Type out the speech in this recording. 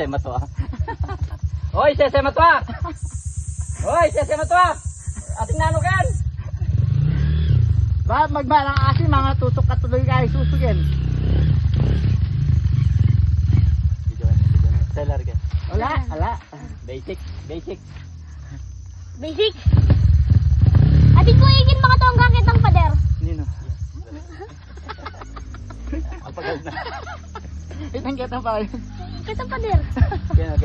sesema to ah. Hoy, sesema to ah. Hoy, sesema to ah. Ating nanugan. Ba, magbalang asin, mga tutok katuloy kayo susugin. Seller ka. Wala. Basic. Basic. Ating ko ikin mga tongga kitang pader. Nino. Ang pagal na. Itang kita pa. Kitang pader. Kaya